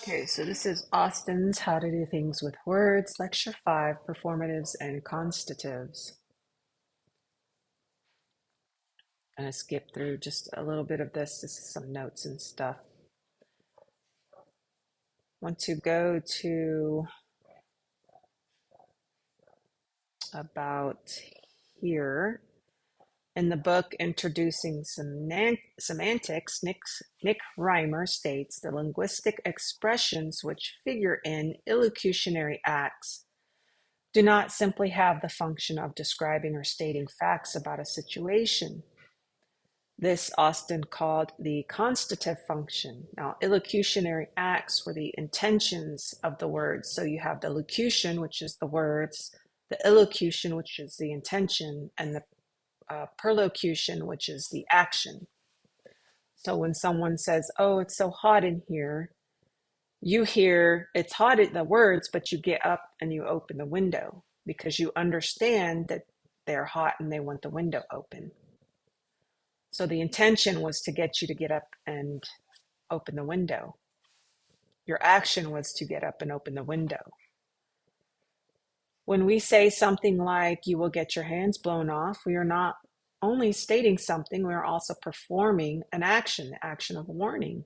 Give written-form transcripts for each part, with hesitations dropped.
Okay, so this is Austin's How to Do Things with Words, Lecture 5, Performatives and Constatives. I'm going to skip through just a little bit of this. This is some notes and stuff. Want to go to about here. In the book Introducing Semantics, Nick Reimer states the linguistic expressions which figure in illocutionary acts do not simply have the function of describing or stating facts about a situation. This Austin called the constative function. Now, illocutionary acts were the intentions of the words. So you have the locution, which is the words, the illocution, which is the intention, and the perlocution, which is the action. So when someone says, "Oh, it's so hot in here," you hear it's hot in the words, but you get up and you open the window because you understand that they're hot and they want the window open. So the intention was to get you to get up and open the window. Your action was to get up and open the window. When we say something like, "You will get your hands blown off," we are not only stating something, we are also performing an action, the action of warning.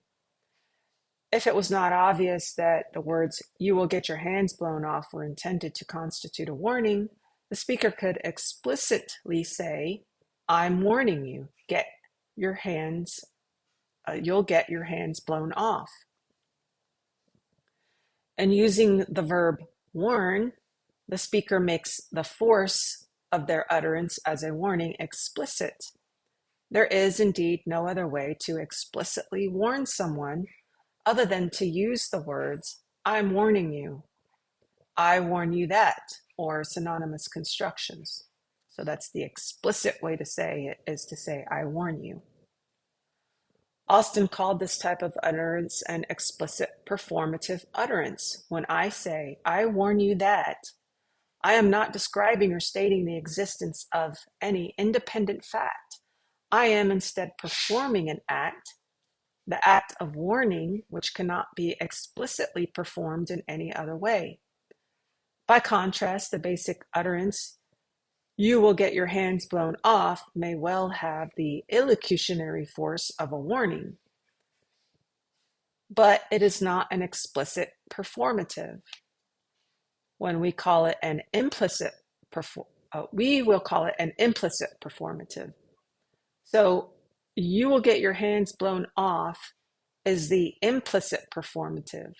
If it was not obvious that the words, "You will get your hands blown off," were intended to constitute a warning, the speaker could explicitly say, "I'm warning you, get your hands, you'll get your hands blown off." And using the verb warn, the speaker makes the force of their utterance as a warning explicit. There is indeed no other way to explicitly warn someone other than to use the words, "I'm warning you," "I warn you that," or synonymous constructions. So that's the explicit way to say it, is to say, "I warn you." Austin called this type of utterance an explicit performative utterance. When I say, "I warn you that," I am not describing or stating the existence of any independent fact. I am instead performing an act, the act of warning, which cannot be explicitly performed in any other way. By contrast, the basic utterance, "You will get your hands blown off," may well have the illocutionary force of a warning, but it is not an explicit performative. When we call it an implicit, we will call it an implicit performative. So, "You will get your hands blown off" is the implicit performative.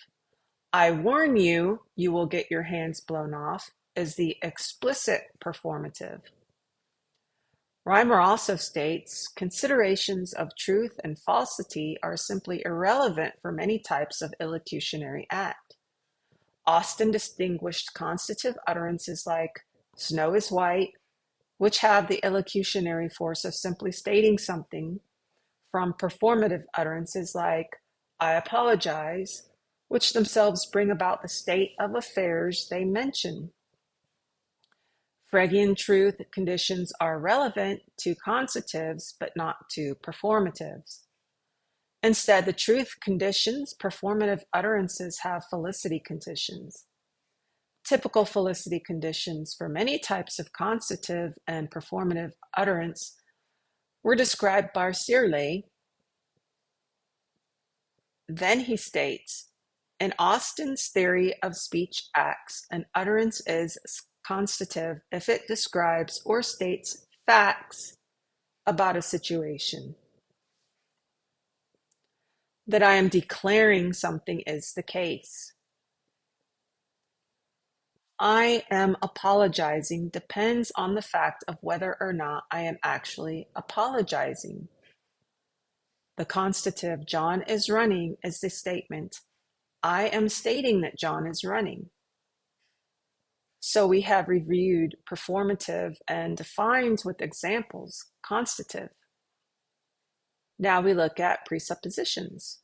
"I warn you, you will get your hands blown off" is the explicit performative. Reimer also states, considerations of truth and falsity are simply irrelevant for many types of illocutionary act. Austin distinguished constative utterances like "snow is white," which have the illocutionary force of simply stating something, from performative utterances like "I apologize," which themselves bring about the state of affairs they mention. Phrygian truth conditions are relevant to constatives, but not to performatives. Instead, the truth conditions, performative utterances have felicity conditions. Typical felicity conditions for many types of constative and performative utterance were described by Searle. Then he states, in Austin's theory of speech acts, an utterance is constative if it describes or states facts about a situation. That I am declaring something is the case. "I am apologizing" depends on the fact of whether or not I am actually apologizing. The constative "John is running" is the statement, "I am stating that John is running." So we have reviewed performative and defined with examples constative. Now we look at presuppositions.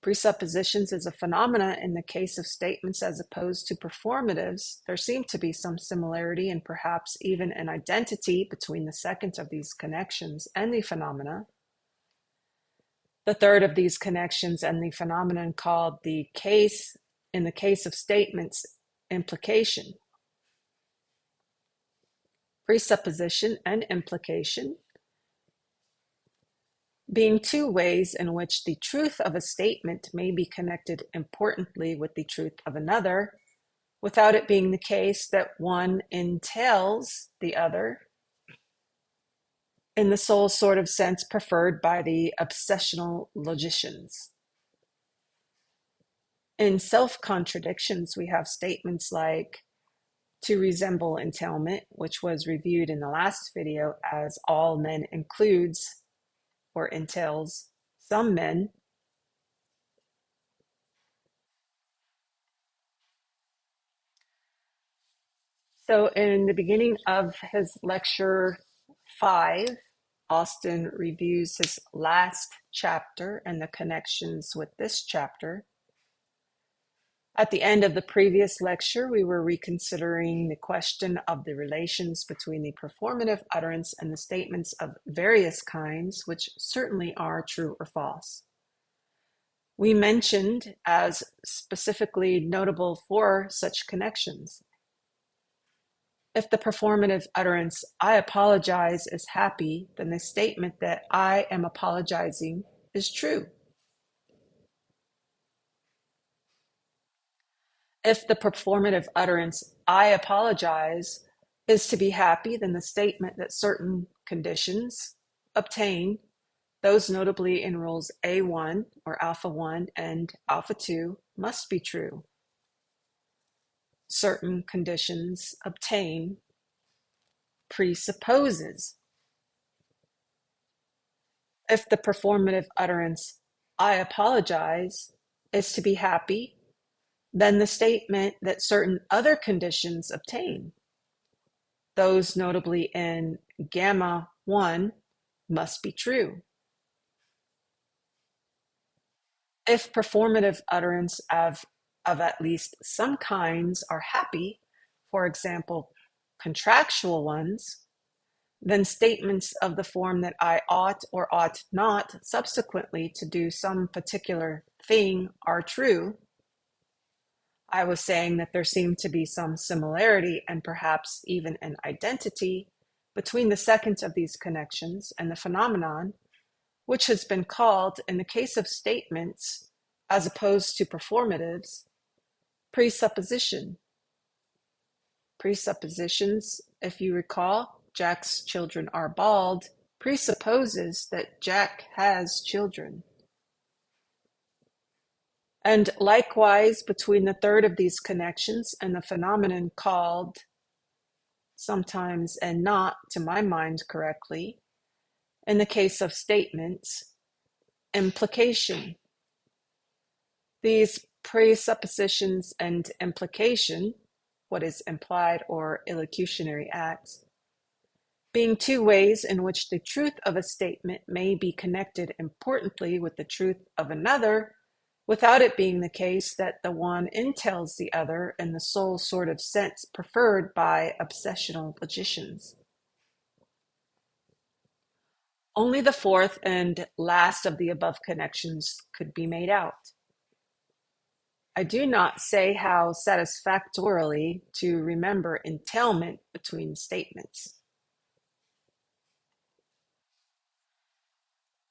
Presuppositions is a phenomena in the case of statements as opposed to performatives. There seem to be some similarity and perhaps even an identity between the second of these connections and the phenomena. The third of these connections and the phenomenon called the case, in the case of statements, implication. Presupposition and implication being two ways in which the truth of a statement may be connected importantly with the truth of another, without it being the case that one entails the other in the sole sort of sense preferred by the obsessional logicians. In self-contradictions, we have statements like to resemble entailment, which was reviewed in the last video as all men includes or entails some men. So in the beginning of his lecture 5, Austin reviews his last chapter and the connections with this chapter. At the end of the previous lecture, we were reconsidering the question of the relations between the performative utterance and the statements of various kinds, which certainly are true or false. We mentioned as specifically notable for such connections. If the performative utterance, I apologize, is happy, then the statement that I am apologizing is true. If the performative utterance, I apologize, is to be happy, then the statement that certain conditions obtain, those notably in rules A1 or alpha 1 and alpha 2, must be true. Certain conditions obtain presupposes. If the performative utterance, I apologize, is to be happy, then the statement that certain other conditions obtain, those notably in gamma 1, must be true. If performative utterance of at least some kinds are happy, for example, contractual ones, then statements of the form that I ought or ought not subsequently to do some particular thing are true. I was saying that there seemed to be some similarity and perhaps even an identity between the second of these connections and the phenomenon, which has been called, in the case of statements, as opposed to performatives, presupposition. Presuppositions, if you recall, Jack's children are bald, presupposes that Jack has children. And likewise, between the third of these connections and the phenomenon called, sometimes and not to my mind correctly, in the case of statements, implication. These presuppositions and implication, what is implied or illocutionary acts, being two ways in which the truth of a statement may be connected importantly with the truth of another, without it being the case that the one entails the other in the sole sort of sense preferred by obsessional logicians. Only the fourth and last of the above connections could be made out. I do not say how satisfactorily to remember entailment between statements.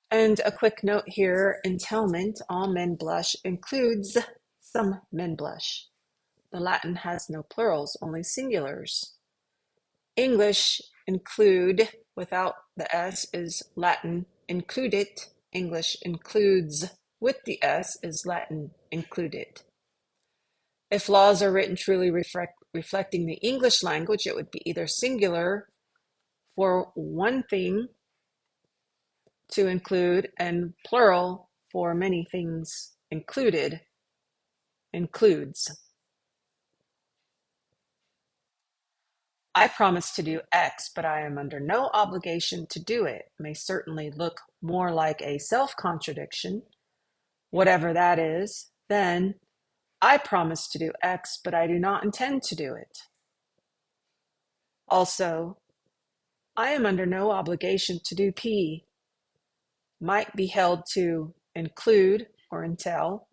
And a quick note here, entailment, all men blush, includes some men blush. The Latin has no plurals, only singulars. English, include, without the S, is Latin included. English, includes, with the S, is Latin included. If laws are written truly reflecting the English language, it would be either singular for one thing to include and plural for many things included, includes. I promise to do X, but I am under no obligation to do it may certainly look more like a self-contradiction, whatever that is, than I promise to do X, but I do not intend to do it. Also, I am under no obligation to do P might be held to include, or entail.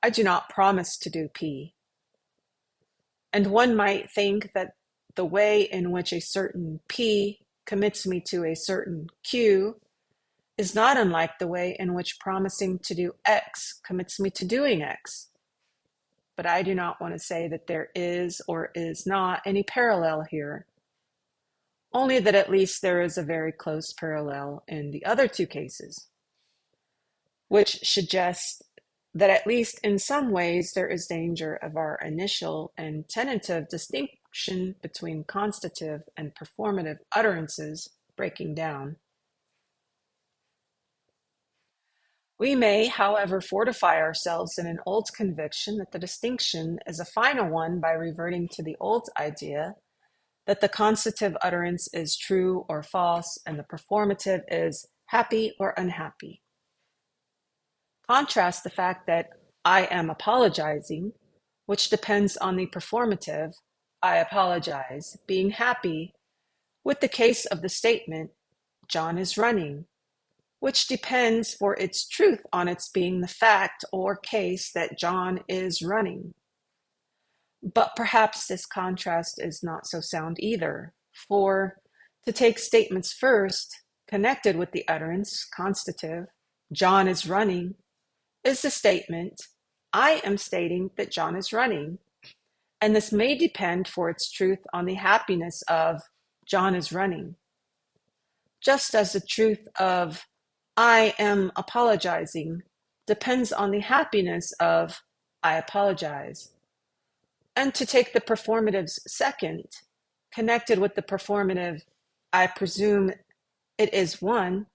I do not promise to do P. And one might think that the way in which a certain P commits me to a certain Q is not unlike the way in which promising to do X commits me to doing X. But I do not want to say that there is or is not any parallel here, only that at least there is a very close parallel in the other two cases, which suggests that at least in some ways there is danger of our initial and tentative distinction between constative and performative utterances breaking down. We may, however, fortify ourselves in an old conviction that the distinction is a final one by reverting to the old idea that the constative utterance is true or false and the performative is happy or unhappy. Contrast the fact that I am apologizing, which depends on the performative, I apologize, being happy, with the case of the statement, John is running, which depends for its truth on its being the fact or case that John is running. But perhaps this contrast is not so sound either, for to take statements first, connected with the utterance, constative, John is running, is the statement, I am stating that John is running, and this may depend for its truth on the happiness of John is running, just as the truth of I am apologizing depends on the happiness of I apologize. And to take the performative's second, connected with the performative, I presume it is one,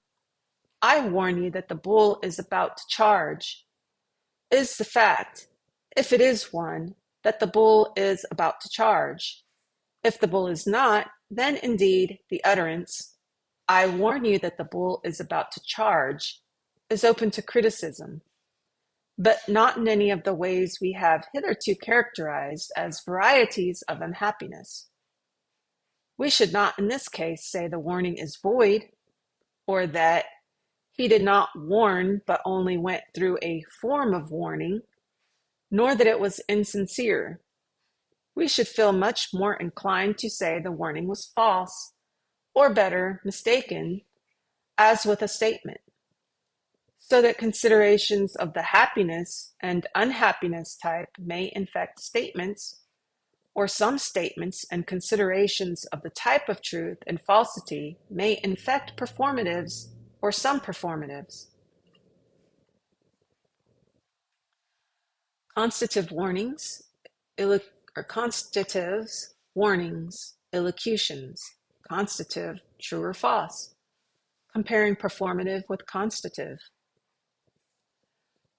I warn you that the bull is about to charge, is the fact, if it is one, that the bull is about to charge. If the bull is not, then indeed the utterance, I warn you that the bull is about to charge, is open to criticism, but not in any of the ways we have hitherto characterized as varieties of unhappiness. We should not in this case say the warning is void, or that he did not warn but only went through a form of warning, nor that it was insincere. We should feel much more inclined to say the warning was false, or better, mistaken, as with a statement, so that considerations of the happiness and unhappiness type may infect statements, or some statements and considerations of the type of truth and falsity may infect performatives or some performatives. Constative warnings, or constatives, warnings, illocutions, constative, true or false, comparing performative with constative.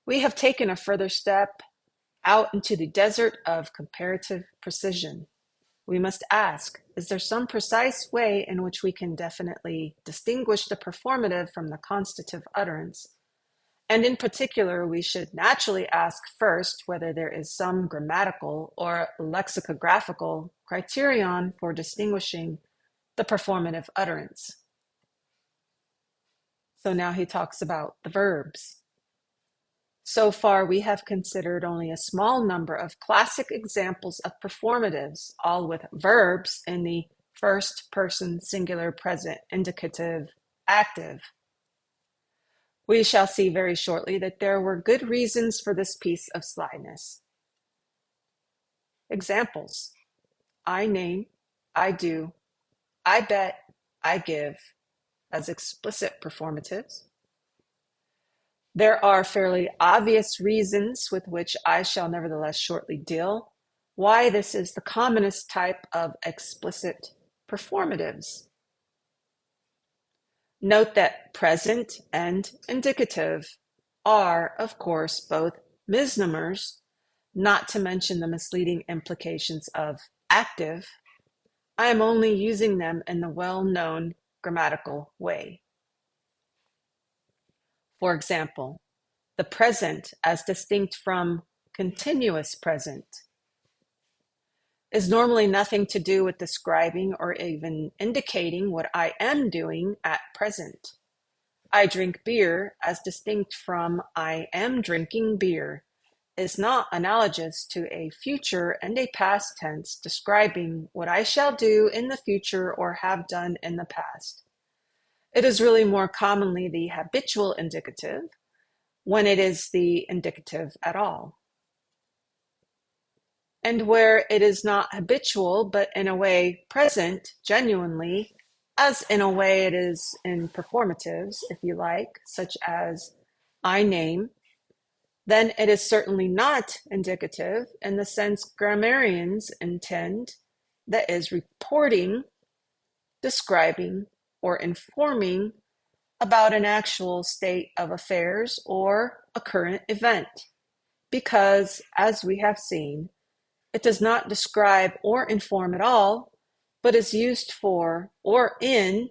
We have taken a further step out into the desert of comparative precision. We must ask, is there some precise way in which we can definitely distinguish the performative from the constative utterance? And in particular, we should naturally ask first whether there is some grammatical or lexicographical criterion for distinguishing the performative utterance. So now he talks about the verbs. So far, we have considered only a small number of classic examples of performatives, all with verbs in the first person singular present indicative active. We shall see very shortly that there were good reasons for this piece of slyness. Examples: I name, I do, I bet, I give, as explicit performatives. There are fairly obvious reasons with which I shall nevertheless shortly deal, why this is the commonest type of explicit performatives. Note that present and indicative are, of course, both misnomers, not to mention the misleading implications of active. I am only using them in the well-known grammatical way. For example, the present as distinct from continuous present is normally nothing to do with describing or even indicating what I am doing at present. I drink beer, as distinct from I am drinking beer, is not analogous to a future and a past tense describing what I shall do in the future or have done in the past. It is really more commonly the habitual indicative when it is the indicative at all. And where it is not habitual, but in a way present genuinely, as in a way it is in performatives, if you like, such as I name, then it is certainly not indicative in the sense grammarians intend, that is, reporting, describing, or informing about an actual state of affairs or a current event. Because, as we have seen, it does not describe or inform at all, but is used for or in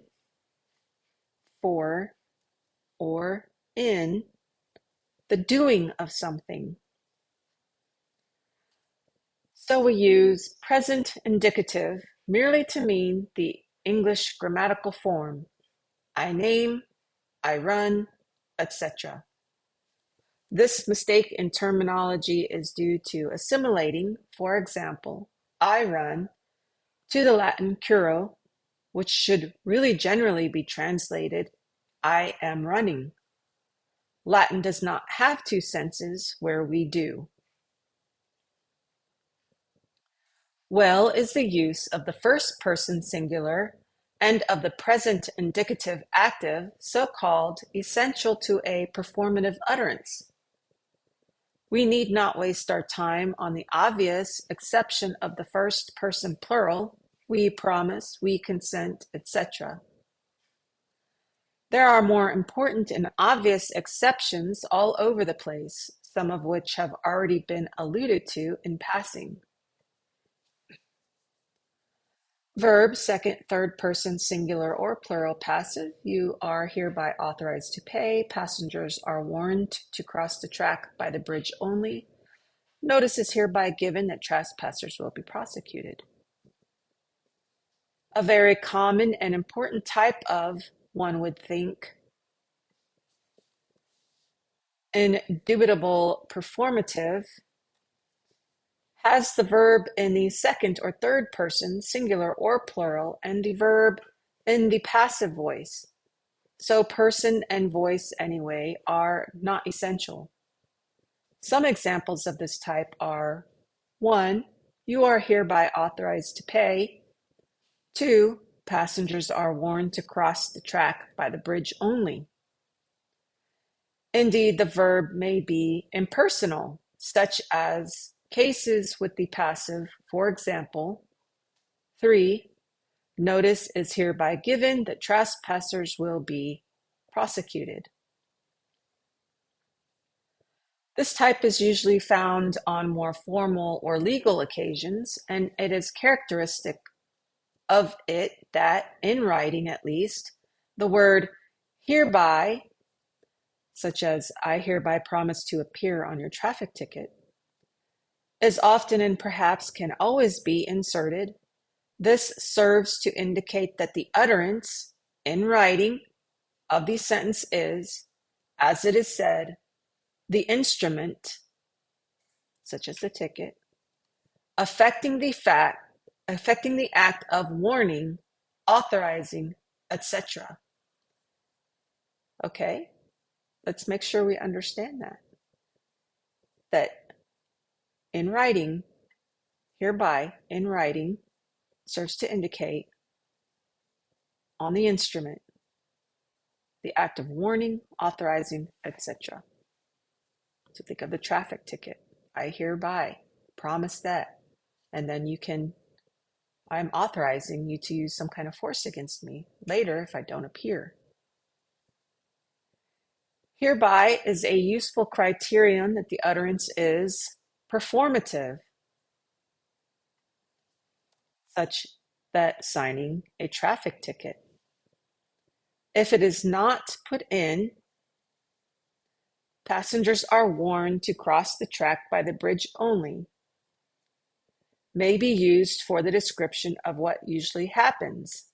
the doing of something. So we use present indicative merely to mean the English grammatical form, I name, I run, etc. This mistake in terminology is due to assimilating, for example, I run to the Latin curo, which should really generally be translated, I am running. Latin does not have two senses where we do. Well is the use of the first person singular and of the present indicative active, so-called, essential to a performative utterance. We need not waste our time on the obvious exception of the first person plural, we promise, we consent, etc. There are more important and obvious exceptions all over the place, some of which have already been alluded to in passing. Verb, second, third person, singular or plural, passive. You are hereby authorized to pay. Passengers are warned to cross the track by the bridge only. Notice is hereby given that trespassers will be prosecuted. A very common and important type of, one would think, indubitable performative has the verb in the second or third person, singular or plural, and the verb in the passive voice. So person and voice, anyway, are not essential. Some examples of this type are 1. You are hereby authorized to pay. 2. Passengers are warned to cross the track by the bridge only. Indeed, the verb may be impersonal, such as cases with the passive, for example, 3. Notice is hereby given that trespassers will be prosecuted. This type is usually found on more formal or legal occasions, and it is characteristic of it that, in writing at least, the word hereby, such as I hereby promise to appear on your traffic ticket, is often and perhaps can always be inserted. This serves to indicate that the utterance in writing of the sentence is, as it is said, the instrument, such as the ticket, affecting the act of warning, authorizing, etc. Okay, let's make sure we understand that. That in writing, hereby, in writing, serves to indicate on the instrument the act of warning, authorizing, etc. So think of the traffic ticket. I hereby promise that. And then I'm authorizing you to use some kind of force against me later if I don't appear. Hereby is a useful criterion that the utterance is performative, such that signing a traffic ticket. If it is not put in, passengers are warned to cross the track by the bridge only, may be used for the description of what usually happens.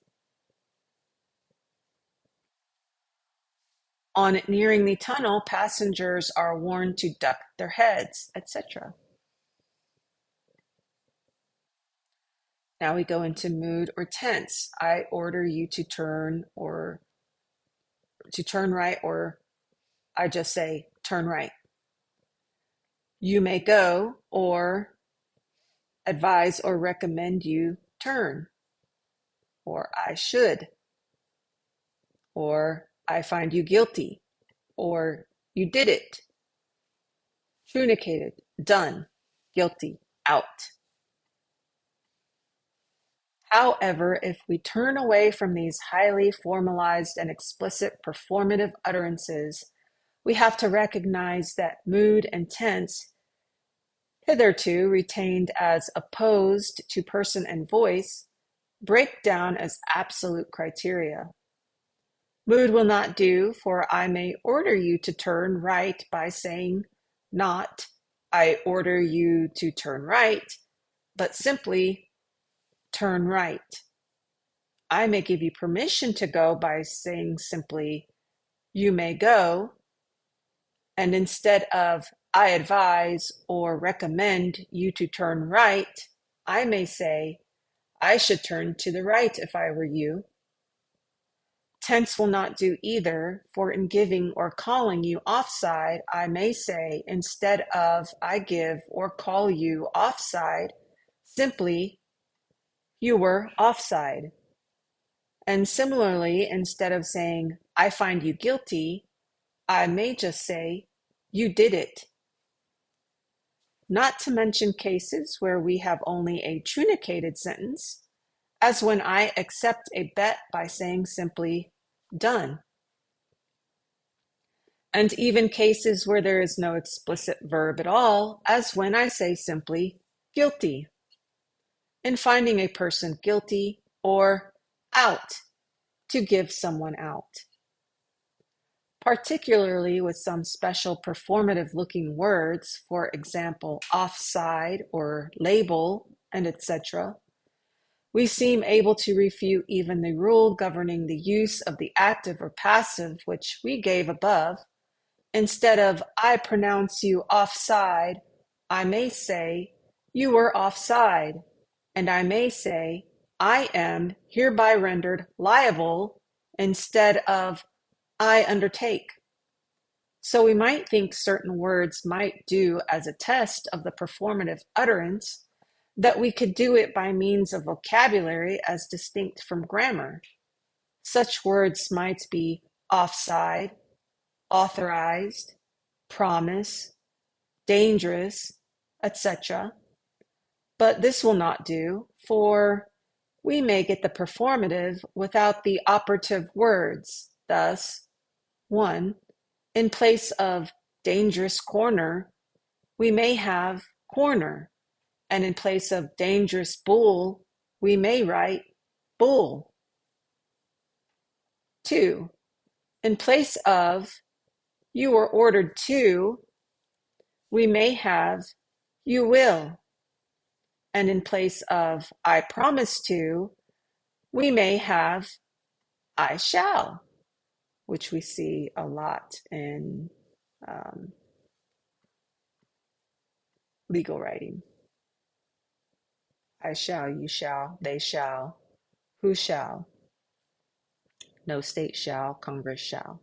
On nearing the tunnel, passengers are warned to duck their heads, etc. Now we go into mood or tense. I order you to turn right, or I just say turn right. You may go, or advise or recommend you turn, or I should, or I find you guilty, or you did it. Trunicated, done, guilty, out. However, if we turn away from these highly formalized and explicit performative utterances, we have to recognize that mood and tense, hitherto retained as opposed to person and voice, break down as absolute criteria. Mood will not do, for I may order you to turn right by saying not, I order you to turn right, but simply turn right. I may give you permission to go by saying simply, you may go, and instead of I advise or recommend you to turn right, I may say, I should turn to the right if I were you. Tense will not do either, for in giving or calling you offside, I may say, instead of I give or call you offside, simply, you were offside. And similarly, instead of saying, I find you guilty, I may just say, you did it. Not to mention cases where we have only a trunicated sentence, as when I accept a bet by saying simply, done. And even cases where there is no explicit verb at all, as when I say simply, guilty. In finding a person guilty, or out, to give someone out. Particularly with some special performative looking words, for example, offside or label, and etc., we seem able to refute even the rule governing the use of the active or passive which we gave above. Instead of I pronounce you offside, I may say you were offside, and I may say I am hereby rendered liable instead of I undertake. So we might think certain words might do as a test of the performative utterance, that we could do it by means of vocabulary as distinct from grammar. Such words might be offside, authorized, promise, dangerous, etc. But this will not do, for we may get the performative without the operative words. Thus, 1. In place of dangerous corner, we may have corner, and in place of dangerous bull, we may write bull. 2. In place of you were ordered to, we may have you will, and in place of I promise to, we may have I shall, which we see a lot in legal writing. I shall, you shall, they shall, who shall, no state shall, Congress shall.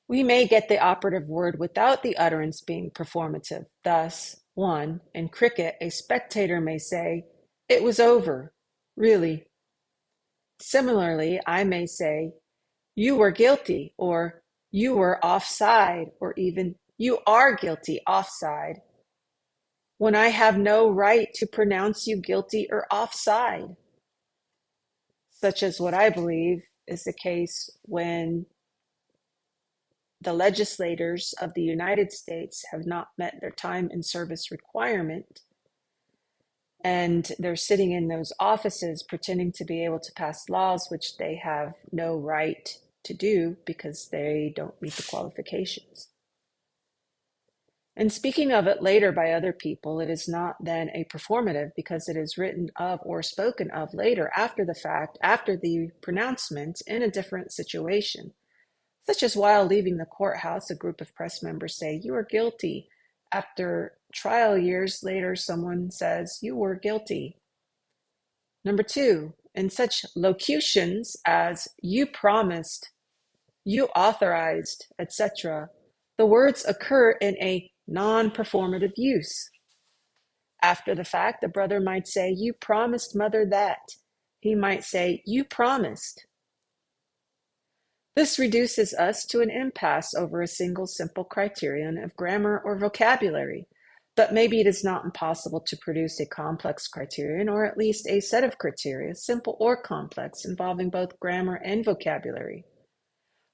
We may get the operative word without the utterance being performative. Thus, 1. In cricket, a spectator may say, it was over, really. Similarly, I may say, you were guilty, or you were offside, or even you are guilty offside, when I have no right to pronounce you guilty or offside, such as what I believe is the case when the legislators of the United States have not met their time in service requirement, and they're sitting in those offices pretending to be able to pass laws which they have no right to do because they don't meet the qualifications. And speaking of it later by other people, it is not then a performative because it is written of or spoken of later after the fact, after the pronouncement in a different situation. such as while leaving the courthouse, a group of press members say, "You are guilty." After trial years later, someone says, "You were guilty." Number two, in such locutions as "you promised," "you authorized," etc., the words occur in a non-performative use. After the fact, the brother might say, "You promised mother that." He might say, "You promised." This reduces us to an impasse over a single simple criterion of grammar or vocabulary. But maybe it is not impossible to produce a complex criterion, or at least a set of criteria, simple or complex, involving both grammar and vocabulary.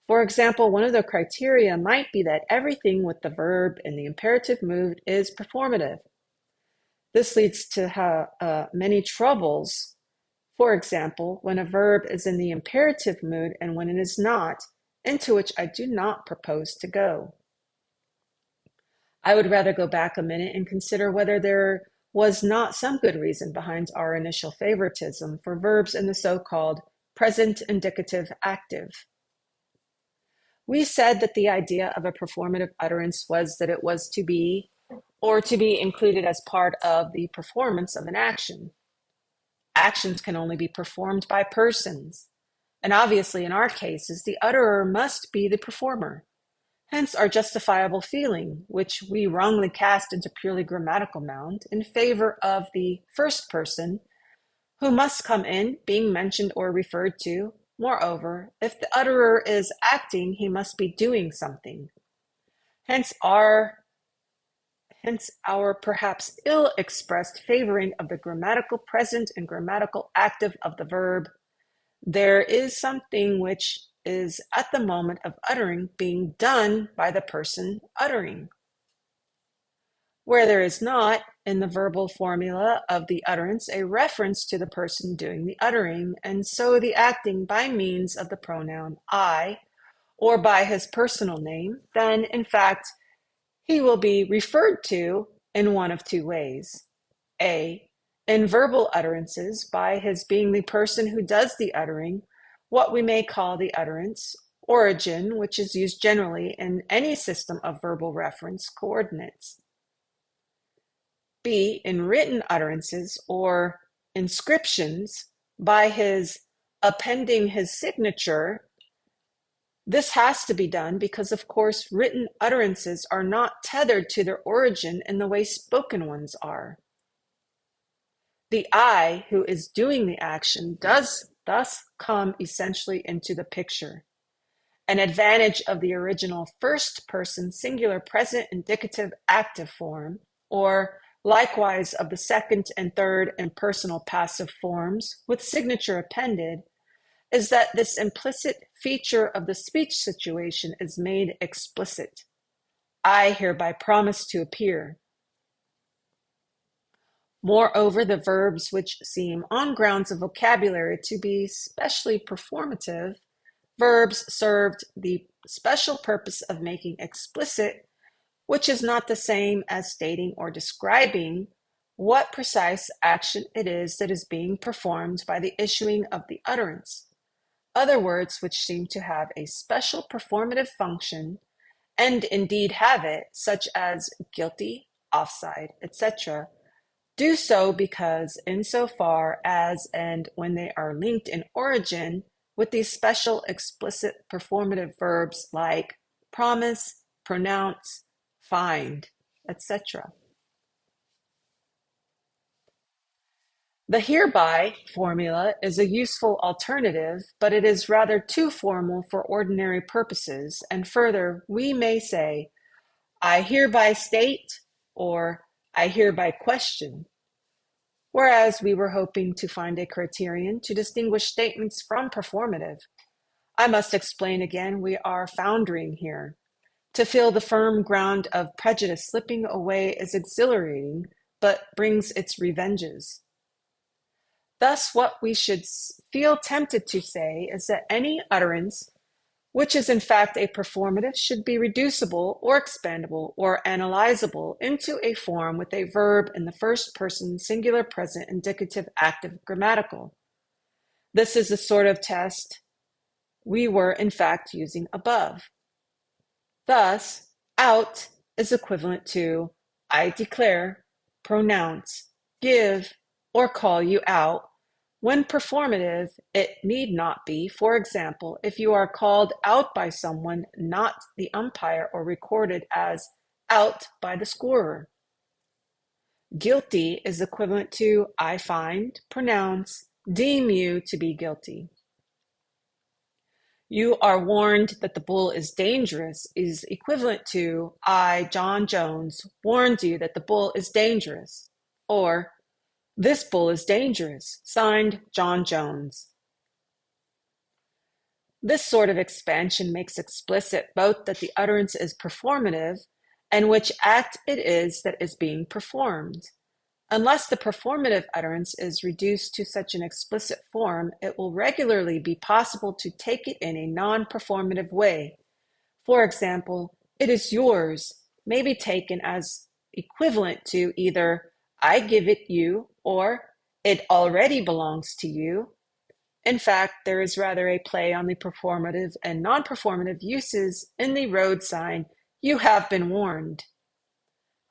For example, one of the criteria might be that everything with the verb in the imperative mood is performative. This leads to many troubles. For example, when a verb is in the imperative mood and when it is not, into which I do not propose to go. I would rather go back a minute and consider whether there was not some good reason behind our initial favoritism for verbs in the so-called present indicative active. We said that the idea of a performative utterance was that it was to be or to be included as part of the performance of an action. Actions can only be performed by persons, and obviously in our cases, the utterer must be the performer. Hence our justifiable feeling, which we wrongly cast into purely grammatical mound in favor of the first person, who must come in, being mentioned or referred to. Moreover, if the utterer is acting, he must be doing something. Hence our perhaps ill-expressed favoring of the grammatical present and grammatical active of the verb. There is something which is at the moment of uttering being done by the person uttering, where there is not in the verbal formula of the utterance a reference to the person doing the uttering, and so the acting by means of the pronoun I or by his personal name, then in fact he will be referred to in one of two ways. A, in verbal utterances, by his being the person who does the uttering, what we may call the utterance origin, which is used generally in any system of verbal reference coordinates. B, in written utterances or inscriptions, by his appending his signature. This has to be done because, of course, written utterances are not tethered to their origin in the way spoken ones are. The I who is doing the action does thus come essentially into the picture. An advantage of the original first person singular present indicative active form, or likewise of the second and third impersonal passive forms with signature appended, is that this implicit feature of the speech situation is made explicit. I hereby promise to appear. Moreover, the verbs which seem on grounds of vocabulary to be specially performative, verbs served the special purpose of making explicit, which is not the same as stating or describing what precise action it is that is being performed by the issuing of the utterance. Other words which seem to have a special performative function, and indeed have it, such as guilty, offside, etc., do so because insofar as and when they are linked in origin with these special explicit performative verbs like promise, pronounce, find, etc. The hereby formula is a useful alternative, but it is rather too formal for ordinary purposes, and further, we may say, I hereby state, or I hereby question, whereas we were hoping to find a criterion to distinguish statements from performative. I must explain again, we are foundering here. To feel the firm ground of prejudice slipping away is exhilarating, but brings its revenges. Thus, what we should feel tempted to say is that any utterance, which is in fact a performative, should be reducible or expandable or analyzable into a form with a verb in the first person singular present indicative active grammatical. This is a sort of test we were in fact using above. Thus, out is equivalent to I declare, pronounce, give, or call you out. When performative, it need not be. For example, if you are called out by someone, not the umpire, or recorded as out by the scorer. Guilty is equivalent to I find, pronounce, deem you to be guilty. You are warned that the bull is dangerous is equivalent to I, John Jones, warned you that the bull is dangerous. Or this bull is dangerous, signed John Jones. This sort of expansion makes explicit both that the utterance is performative and which act it is that is being performed. Unless the performative utterance is reduced to such an explicit form, it will regularly be possible to take it in a non-performative way. For example, it is yours may be taken as equivalent to either I give it you or it already belongs to you. In fact, there is rather a play on the performative and non-performative uses in the road sign, you have been warned.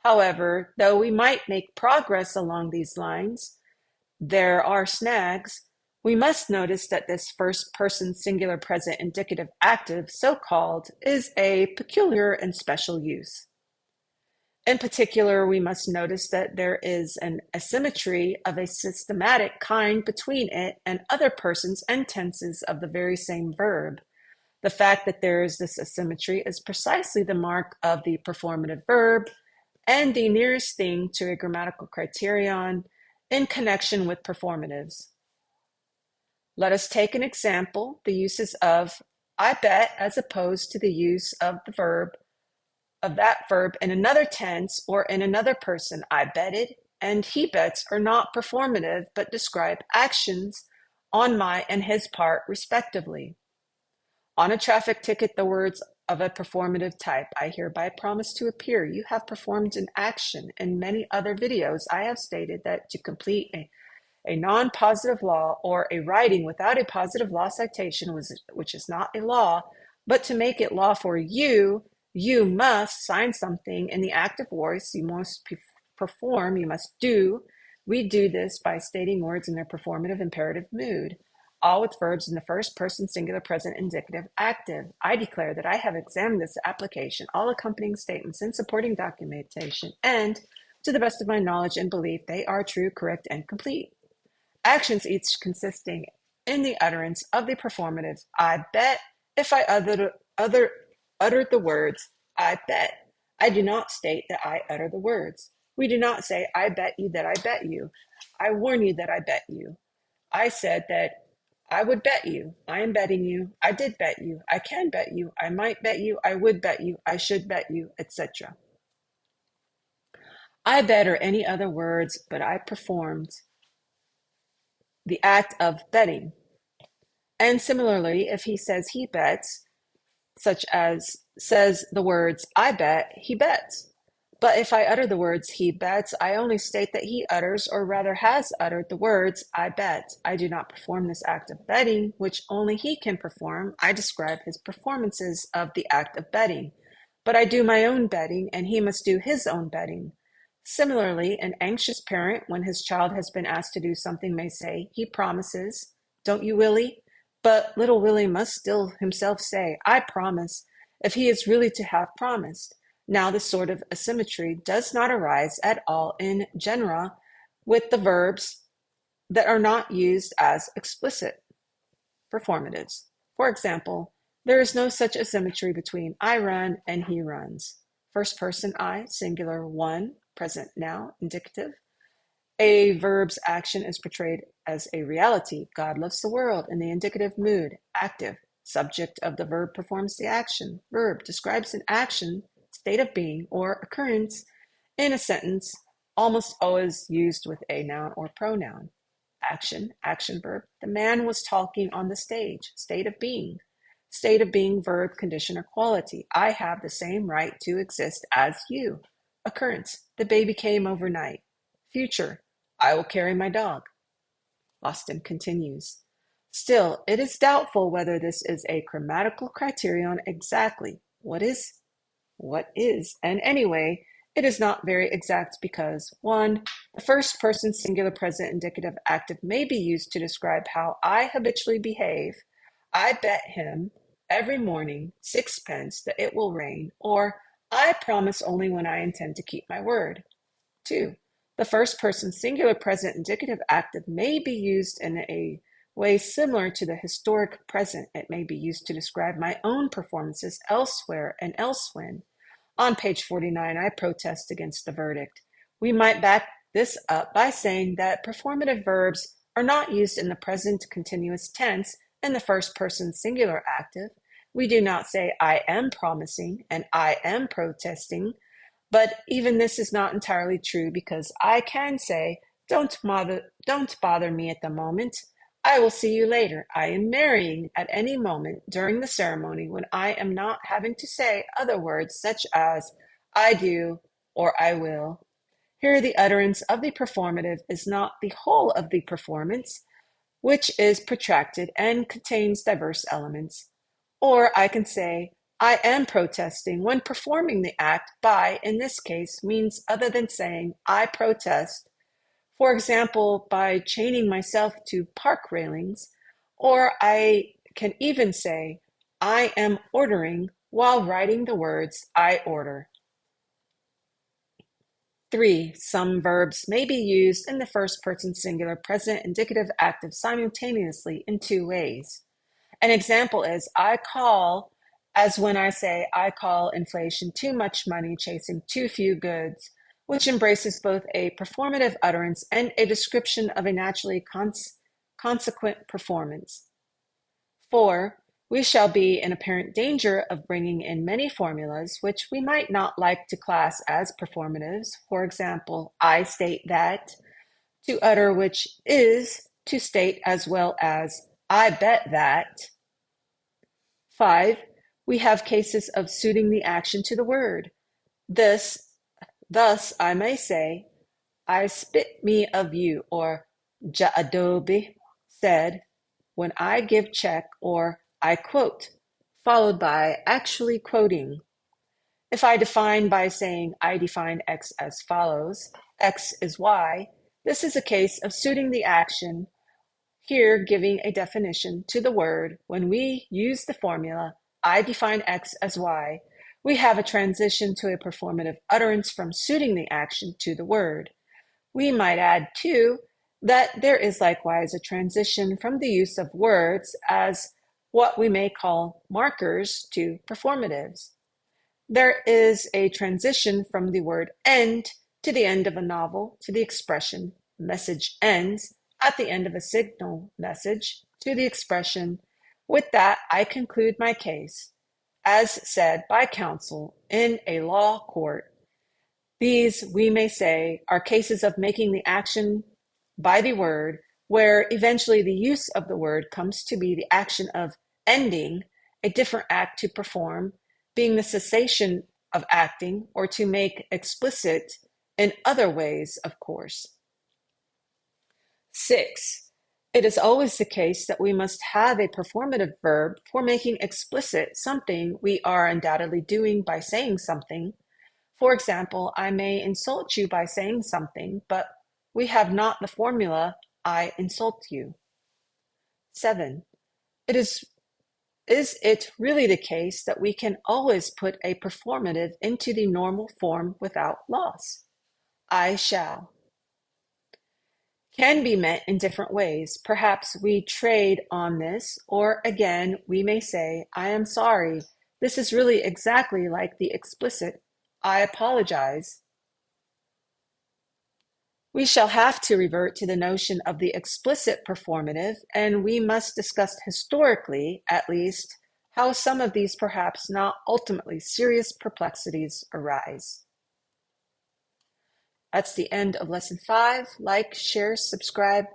However, though we might make progress along these lines, there are snags. We must notice that this first person singular present indicative active, so called, is a peculiar and special use. In particular, we must notice that there is an asymmetry of a systematic kind between it and other persons and tenses of the very same verb. The fact that there is this asymmetry is precisely the mark of the performative verb and the nearest thing to a grammatical criterion in connection with performatives. Let us take an example, the uses of I bet as opposed to the use of the verb, of that verb in another tense or in another person. I betted and he bets are not performative, but describe actions on my and his part, respectively. On a traffic ticket, the words of a performative type, I hereby promise to appear. You have performed an action. In many other videos, I have stated that to complete a non-positive law or a writing without a positive law citation, which is not a law, but to make it law for you, you must sign something in the active voice. You must perform, you must do. We do this by stating words in their performative imperative mood, all with verbs in the first person singular present indicative active. I declare that I have examined this application, all accompanying statements and supporting documentation, and to the best of my knowledge and belief, they are true, correct, and complete. Actions each consisting in the utterance of the performative. I bet if I uttered the words, I bet. I do not state that I utter the words. We do not say, I bet you that I bet you. I warn you that I bet you. I said that I would bet you. I am betting you. I did bet you. I can bet you. I might bet you. I would bet you. I should bet you, etc. I bet or any other words, but I performed the act of betting. And similarly, if he says he bets, such as says the words, I bet, he bets. But if I utter the words, he bets, I only state that he utters, or rather has uttered the words, I bet. I do not perform this act of betting, which only he can perform. I describe his performances of the act of betting. But I do my own betting, and he must do his own betting. Similarly, an anxious parent, when his child has been asked to do something, may say, he promises, don't you, Willie? But little Willie must still himself say, I promise, if he is really to have promised. Now, this sort of asymmetry does not arise at all in genera with the verbs that are not used as explicit performatives. For example, there is no such asymmetry between I run and he runs. First person I, singular, one, present now, indicative. A verb's action is portrayed as a reality. God loves the world in the indicative mood, active. Subject of the verb performs the action. Verb describes an action, state of being, or occurrence in a sentence, almost always used with a noun or pronoun. Action, action verb. The man was talking on the stage. State of being. State of being, verb, condition, or quality. I have the same right to exist as you. Occurrence. The baby came overnight. Future. I will carry my dog. Austin continues. Still, it is doubtful whether this is a grammatical criterion exactly. What is, and anyway, it is not very exact because 1. The first person singular present indicative active may be used to describe how I habitually behave. I bet him every morning sixpence that it will rain, or I promise only when I intend to keep my word. 2. The first person singular present indicative active may be used in a way similar to the historic present. It may be used to describe my own performances elsewhere and elsewhen. On page 49, I protest against the verdict. We might back this up by saying that performative verbs are not used in the present continuous tense in the first person singular active. We do not say I am promising and I am protesting, but even this is not entirely true because I can say, don't bother me at the moment. I will see you later. I am marrying at any moment during the ceremony when I am not having to say other words such as I do or I will. Here, the utterance of the performative is not the whole of the performance, which is protracted and contains diverse elements. Or I can say, I am protesting when performing the act by, in this case, means other than saying, I protest. For example, by chaining myself to park railings, or I can even say, I am ordering while writing the words, I order. 3. Some verbs may be used in the first person singular present indicative active simultaneously in 2 ways. An example is I call, as when I say I call inflation too much money chasing too few goods, which embraces both a performative utterance and a description of a naturally consequent performance. 4. We shall be in apparent danger of bringing in many formulas which we might not like to class as performatives. For example, I state that, to utter which is to state as well as I bet that. 5. We have cases of suiting the action to the word. Thus, I may say, I spit me of you, or Adobe said, when I give check, or I quote, followed by actually quoting. If I define by saying I define X as follows, X is Y, this is a case of suiting the action, here giving a definition to the word. When we use the formula, I define X as Y, we have a transition to a performative utterance from suiting the action to the word. We might add, too, that there is likewise a transition from the use of words as what we may call markers to performatives. There is a transition from the word end to the end of a novel to the expression message ends at the end of a signal message to the expression, with that I conclude my case, as said by counsel in a law court. These, we may say, are cases of making the action by the word, where eventually the use of the word comes to be the action of ending a different act to perform, being the cessation of acting, or to make explicit in other ways, of course. 6. It is always the case that we must have a performative verb for making explicit something we are undoubtedly doing by saying something. For example, I may insult you by saying something, but we have not the formula, I insult you. 7. Is it really the case that we can always put a performative into the normal form without loss? I shall. Can be met in different ways. Perhaps we trade on this, or again, we may say, I am sorry. This is really exactly like the explicit, I apologize. We shall have to revert to the notion of the explicit performative, and we must discuss historically, at least, how some of these perhaps not ultimately serious perplexities arise. That's the end of lesson 5. Like, share, subscribe,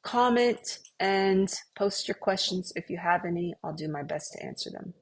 comment, and post your questions if you have any. I'll do my best to answer them.